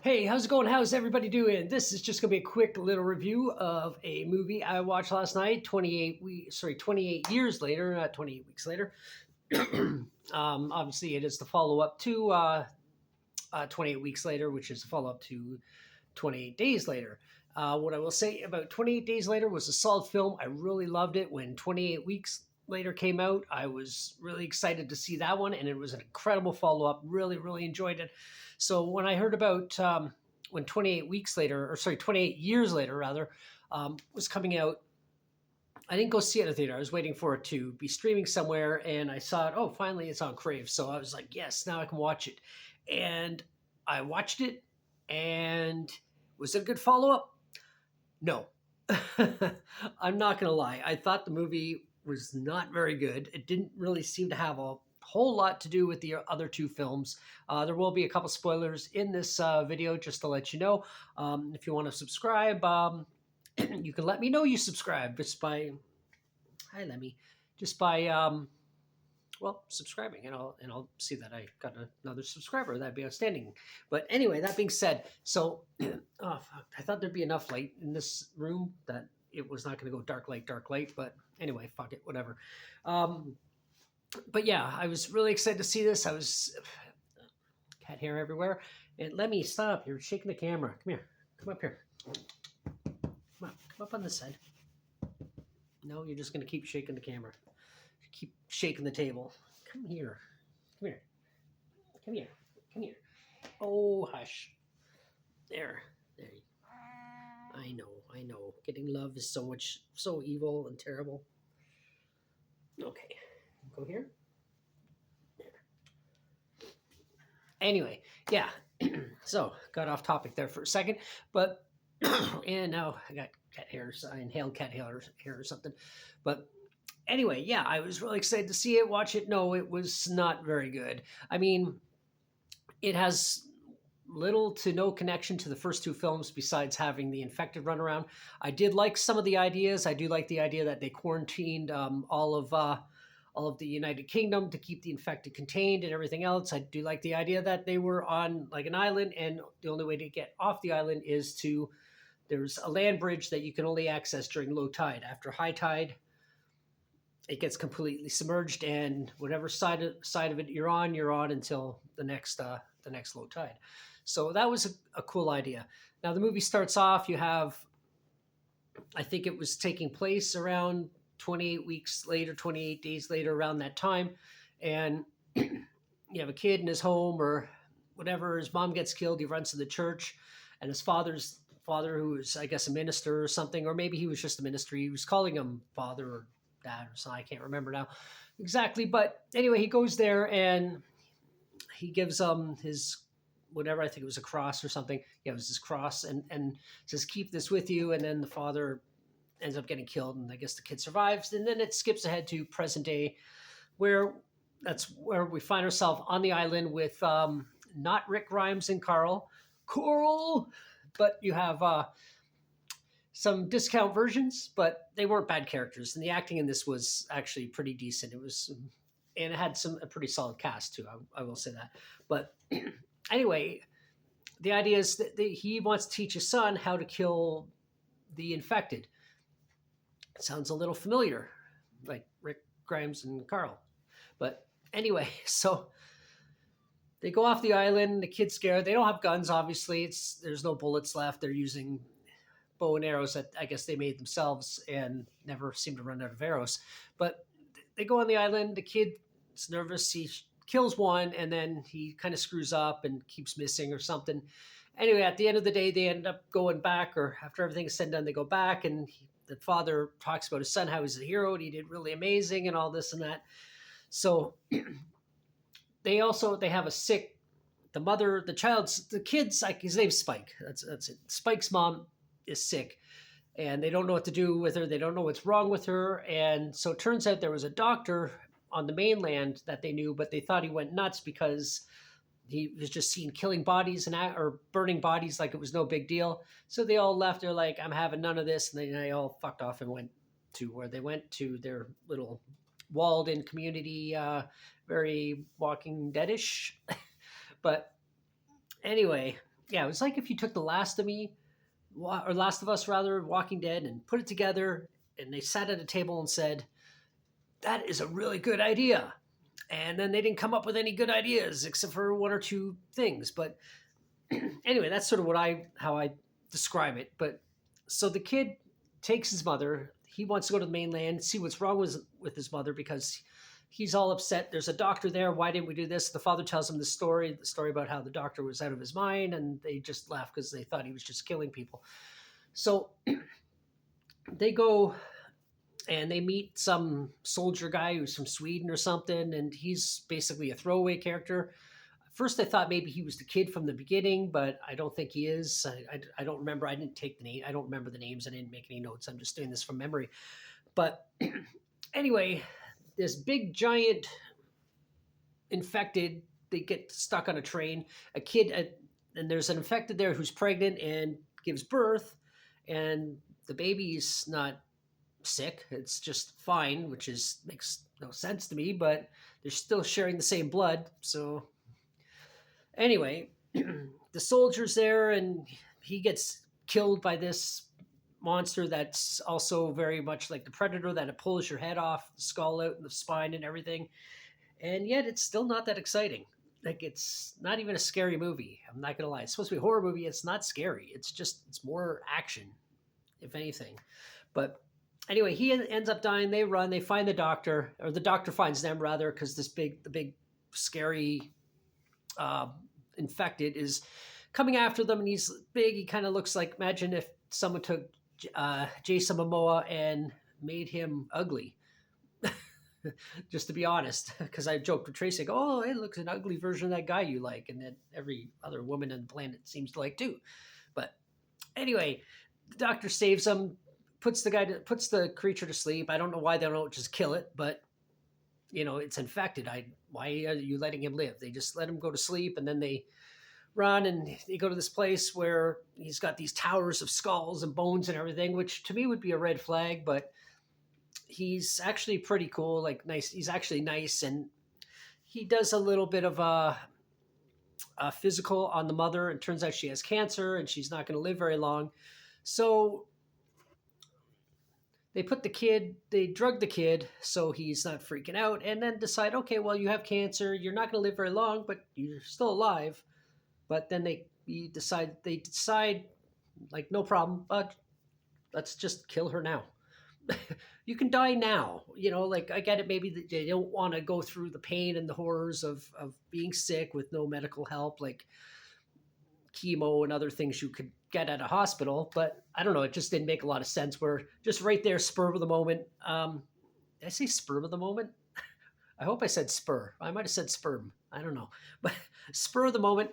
Hey, how's it going? How's everybody doing? This is just gonna be a quick little review of a movie I watched last night. 28 years later, not 28 weeks later. Obviously, it is the follow up to 28 weeks later, which is the follow up to 28 days later. What I will say about 28 days later was a solid film. I really loved it. When 28 weeks later came out, I was really excited to see that one, and it was an incredible follow up. Really, really enjoyed it. So when I heard about when 28 weeks later, or sorry, 28 years later rather, was coming out, I didn't go see it in the theater. I was waiting for it to be streaming somewhere, and I saw it. Oh, finally, it's on Crave. So I was like, yes, now I can watch it. And I watched it, and was it a good follow up? No. I'm not going to lie. I thought the movie was not very good. It didn't really seem to have a whole lot to do with the other two films. There will be a couple spoilers in this video just to let you know. If you want to subscribe, you can let me know you subscribe just by, hi Lemmy, just by subscribing, and I'll see that I got another subscriber. That'd be outstanding. But anyway, that being said, so oh fuck, I thought there'd be enough light in this room that it was not going to go dark light, dark light. But anyway, fuck it, whatever. But yeah, I was really excited to see this. I was cat hair everywhere. And let me stop. You're shaking the camera. Come here. Come up here. Come up on this side. No, you're just going to keep shaking the camera. Keep shaking the table. Come here. Come here. Come here. Come here. Oh, hush. There. There. I know. I know. Getting love is so evil and terrible. Okay. Go here. There. Anyway, yeah. So, got off topic there for a second. But, and now I got cat hairs. I inhaled cat hair or something. But anyway, yeah, I was really excited to see it, watch it. No, it was not very good. I mean, it has little to no connection to the first two films besides having the infected run around. I did like some of the ideas. I do like the idea that they quarantined all of the United Kingdom to keep the infected contained and everything else. I do like the idea that they were on like an island, and the only way to get off the island is to there's a land bridge that you can only access during low tide. After high tide, it gets completely submerged, and whatever side of it you're on until the next low tide. So that was a cool idea. Now the movie starts off. You have, I think it was taking place around 28 weeks later, 28 days later, around that time, and you have a kid in his home or whatever. His mom gets killed. He runs to the church, and his father, who is I guess a minister or something, or maybe he was just a minister. He was calling him father or dad or something. I can't remember now exactly, but anyway, he goes there and he gives his whatever, I think it was a cross or something. Yeah, it was his cross, and says, "Keep this with you." And then the father ends up getting killed, and I guess the kid survives. And then it skips ahead to present day, where that's where we find ourselves on the island with not Rick Grimes and Coral, but you have some discount versions, but they weren't bad characters, and the acting in this was actually pretty decent. It was, and it had a pretty solid cast too. I will say that. But anyway, the idea is that he wants to teach his son how to kill the infected. It sounds a little familiar, like Rick Grimes and Carl. But anyway, so they go off the island. The kid's scared. They don't have guns, obviously. There's no bullets left. They're using bow and arrows that I guess they made themselves and never seem to run out of arrows. But they go on the island. The kid's nervous. He kills one, and then he kind of screws up and keeps missing or something. Anyway, at the end of the day, they end up going back, or after everything is said and done, they go back, and the father talks about his son, how he's a hero, and he did really amazing, and all this and that. So they have a sick, the mother, the kid's like, his name's Spike. That's it. Spike's mom is sick, and they don't know what to do with her. They don't know what's wrong with her. And so it turns out there was a doctor on the mainland that they knew, but they thought he went nuts because he was just seen killing bodies or burning bodies like it was no big deal. So they all left. They're like, I'm having none of this. And then they all fucked off and went to where they went to their little walled in community, very Walking Deadish. But anyway, yeah, it was like if you took The Last of Me, or Last of Us rather, Walking Dead, and put it together, and they sat at a table and said, "That is a really good idea." And then they didn't come up with any good ideas except for one or two things. But anyway, that's sort of how I describe it. But so the kid takes his mother. He wants to go to the mainland, see what's wrong with his mother because he's all upset. There's a doctor there. Why didn't we do this? The father tells him the story about how the doctor was out of his mind, and they just laugh because they thought he was just killing people. So they go and they meet some soldier guy who's from Sweden or something, and he's basically a throwaway character. First, I thought maybe he was the kid from the beginning, but I don't think he is. I don't remember. I didn't take the name. I don't remember the names. I didn't make any notes. I'm just doing this from memory. But anyway, this big giant infected, they get stuck on a train. A kid, and there's an infected there who's pregnant and gives birth, and the baby's not sick. It's just fine, which is makes no sense to me. But they're still sharing the same blood, so anyway, the soldier's there and he gets killed by this monster that's also very much like the Predator, that it pulls your head off, the skull out, and the spine and everything. And yet it's still not that exciting. Like, it's not even a scary movie. I'm not gonna lie. It's supposed to be a horror movie. It's not scary. It's more action, if anything. But anyway, he ends up dying. They run. They find the doctor, or the doctor finds them rather, because the big scary uh, infected is coming after them, and he's big. He kind of looks like, imagine if someone took Jason Momoa and made him ugly. Just to be honest, because I joked with Tracy, I go, "Oh, it looks an ugly version of that guy you like," and that every other woman on the planet seems to like too. But anyway, the doctor saves him, puts the creature to sleep. I don't know why they don't just kill it, but it's infected. Why are you letting him live? They just let him go to sleep, and then they run and they go to this place where he's got these towers of skulls and bones and everything, which to me would be a red flag, but he's actually pretty cool, like nice. He's actually nice, and he does a little bit of a physical on the mother. It turns out she has cancer and she's not going to live very long. So they drug the kid so he's not freaking out, and then decide, okay, well, you have cancer, you're not going to live very long, but you're still alive. But then they decide, like, no problem, but let's just kill her now. You can die now. Like, I get it, maybe they don't want to go through the pain and the horrors of being sick with no medical help, like chemo and other things you could get at a hospital. But I don't know, it just didn't make a lot of sense. Where just right there, spur of the moment. Did I say spur of the moment? I hope I said spur. I might have said sperm. I don't know, but spur of the moment.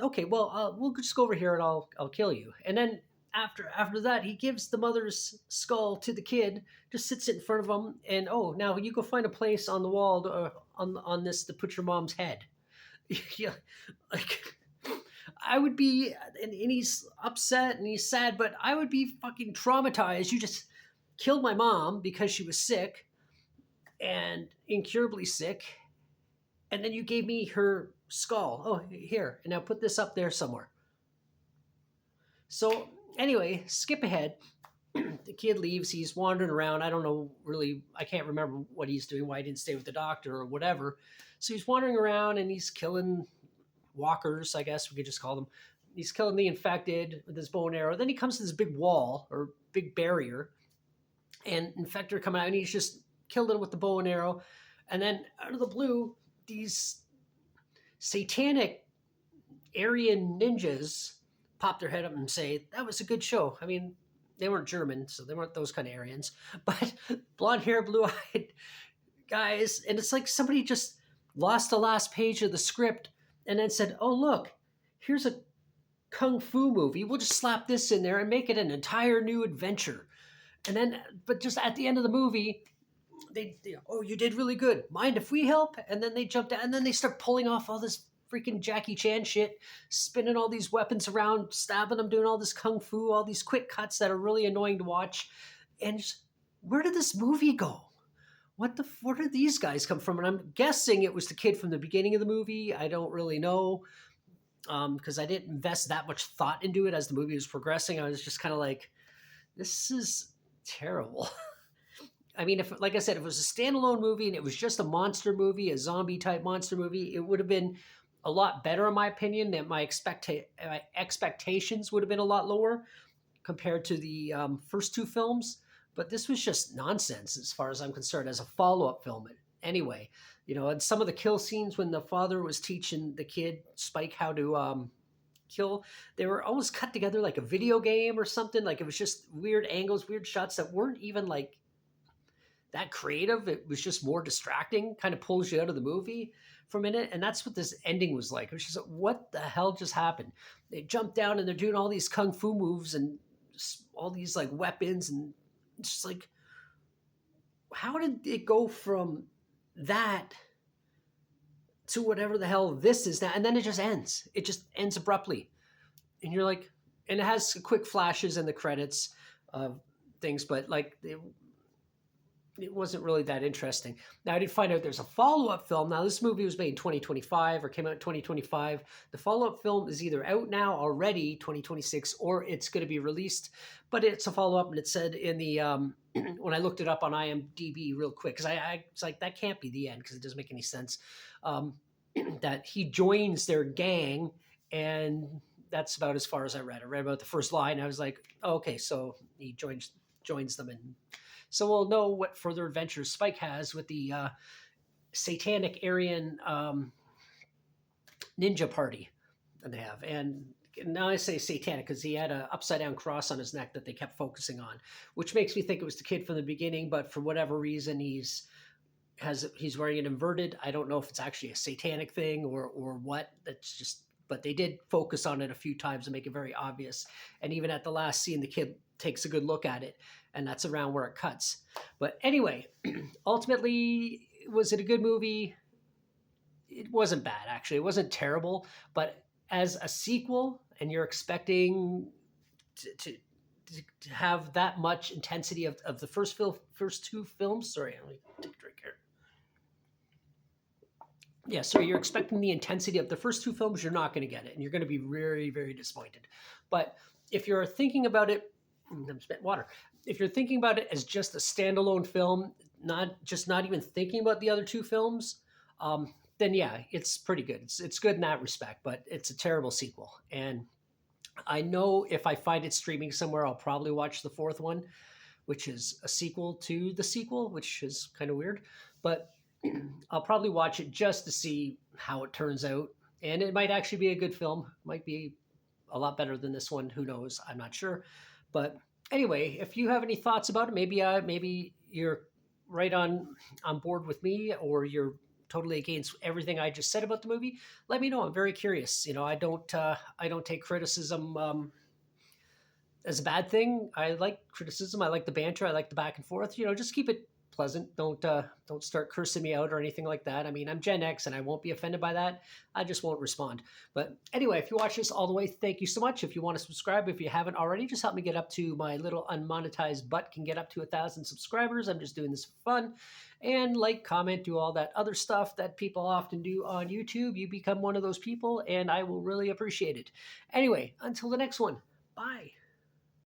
Okay, well, we'll just go over here and I'll kill you. And then after that, he gives the mother's skull to the kid, just sits it in front of him, and, oh, now you go find a place on the wall on this to put your mom's head. Yeah, like, I would be, and he's upset and he's sad, but I would be fucking traumatized. You just killed my mom because she was sick and incurably sick, and then you gave me her skull. Oh, here, and now put this up there somewhere. So anyway, skip ahead. The kid leaves. He's wandering around. I don't know really. I can't remember what he's doing. Why he didn't stay with the doctor or whatever. So he's wandering around and he's killing walkers, I guess we could just call them. He's killing the infected with his bow and arrow. Then he comes to this big wall or big barrier, and infector come out, and he's just killed him with the bow and arrow. And then out of the blue, these satanic Aryan ninjas pop their head up and say, "That was a good show." I mean, they weren't German, so they weren't those kind of Aryans, but blonde hair, blue eyed guys. And it's like somebody just lost the last page of the script and then said, "Oh, look, here's a kung fu movie. We'll just slap this in there and make it an entire new adventure." And then, but just at the end of the movie, "Oh, you did really good. Mind if we help?" And then they jumped out, and then they start pulling off all this freaking Jackie Chan shit, spinning all these weapons around, stabbing them, doing all this kung fu, all these quick cuts that are really annoying to watch. And just, where did this movie go? Where did these guys come from? And I'm guessing it was the kid from the beginning of the movie. I don't really know. because I didn't invest that much thought into it as the movie was progressing. I was just kind of like, this is terrible. I mean, if, like I said, if it was a standalone movie and it was just a monster movie, a zombie type monster movie, it would have been a lot better, in my opinion. That my expectations would have been a lot lower compared to the first two films. But this was just nonsense, as far as I'm concerned, as a follow up film. Anyway, and some of the kill scenes when the father was teaching the kid Spike how to kill, they were almost cut together like a video game or something. Like it was just weird angles, weird shots that weren't even like that creative. It was just more distracting, kind of pulls you out of the movie for a minute. And that's what this ending was like. It was just like, what the hell just happened? They jump down and they're doing all these kung fu moves and all these like weapons, and it's just like, how did it go from that to whatever the hell this is now? And then it just ends. It just ends abruptly. And you're like, and it has quick flashes in the credits of things, but like it wasn't really that interesting. Now, I did find out there's a follow-up film. Now, this movie was made in 2025 or came out in 2025. The follow-up film is either out now already, 2026, or it's going to be released. But it's a follow-up, and it said in the when I looked it up on IMDb real quick, because I was like, that can't be the end because it doesn't make any sense, that he joins their gang, and that's about as far as I read. I read about the first line. I was like, oh, okay, so he joins them, and so we'll know what further adventures Spike has with the satanic Aryan ninja party that they have. And now I say satanic because he had an upside down cross on his neck that they kept focusing on, which makes me think it was the kid from the beginning. But for whatever reason, he's wearing it inverted. I don't know if it's actually a satanic thing or what. That's just. But they did focus on it a few times and make it very obvious. And even at the last scene, the kid takes a good look at it, and that's around where it cuts. But anyway, ultimately, was it a good movie? It wasn't bad, actually. It wasn't terrible. But as a sequel, and you're expecting to have that much intensity of the first two films. Sorry, let me take a drink here. Yeah, so you're expecting the intensity of the first two films, you're not going to get it, and you're going to be very, very disappointed. But if you're thinking about it, I'm spitting water. If you're thinking about it as just a standalone film, not even thinking about the other two films, then yeah, it's pretty good. It's good in that respect, but it's a terrible sequel. And I know if I find it streaming somewhere, I'll probably watch the fourth one, which is a sequel to the sequel, which is kind of weird. But I'll probably watch it just to see how it turns out. And it might actually be a good film. Might be a lot better than this one. Who knows? I'm not sure. But anyway, if you have any thoughts about it, maybe you're right on board with me, or you're totally against everything I just said about the movie. Let me know. I'm very curious. I don't take criticism as a bad thing. I like criticism. I like the banter. I like the back and forth. Just keep it pleasant. Don't start cursing me out or anything like that. I mean, I'm Gen X and I won't be offended by that. I just won't respond. But anyway, if you watch this all the way, thank you so much. If you want to subscribe, if you haven't already, just help me get up to my little unmonetized butt can get up to 1,000 subscribers. I'm just doing this for fun. And like, comment, do all that other stuff that people often do on YouTube. You become one of those people and I will really appreciate it. Anyway, until the next one, bye.